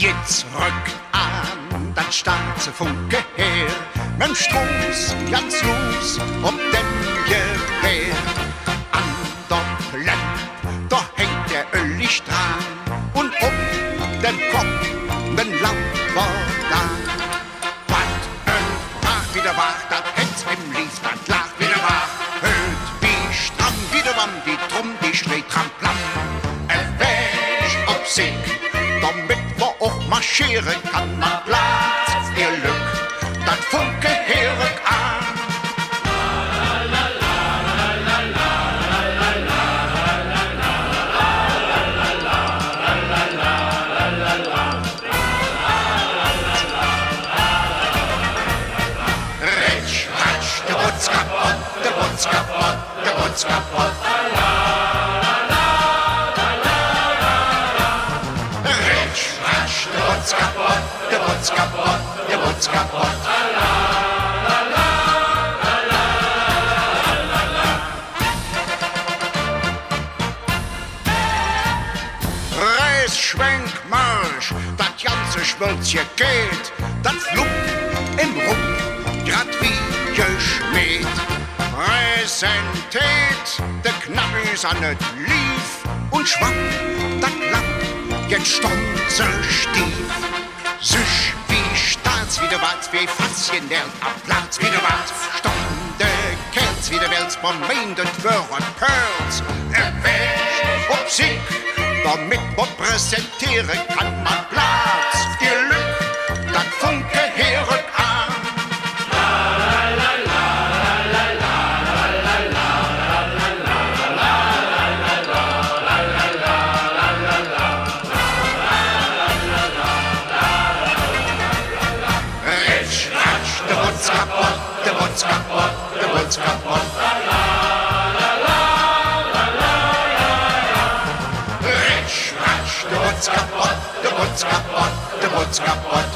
Jetzt rück an, dann starrt se Funke her, mit'm Struß ganz los um dem Gewehr. An der Plemp, da hängt der Öllichtran und den Kopf, den Lamperdan. Wat brach wieder wach, dat Hetz im Liefstand lag wieder wach. Hört wie stramm, wieder wann, die Drum, die Streit, Tramplam. Wäsch ob Sieg, damit wir auch marschieren kann, man Platz, ihr Glück, dat Funke Herik an. Ritsch, ratsch, der Butz kaputt, der Butz kaputt, der Butz kaputt. Der Butz kaputt, der Butz kaputt, der Butz kaputt. Reis, Schwenk, Marsch, das ganze Schwölzchen geht, das Flug im Rumpf, grad wie geschmäht. Präsentiert, der Knappis an het Lief und schwapp, das Land, jetzt stonze stief. Süsch wie Staats, wie der Walz, wie Fasschen, der am Platz, wie der Walz, Stunde Kerz, wie der Wels, vermeindet Wörter, Perls, Wäsch, ob Sieg, damit man präsentieren kann, man Platz, Glück, das Funke Herik an. Der Butz kaputt, der Butz kaputt, der Butz kaputt. Ritsch, ratsch, der Butz kaputt, der Butz kaputt, der Butz kaputt.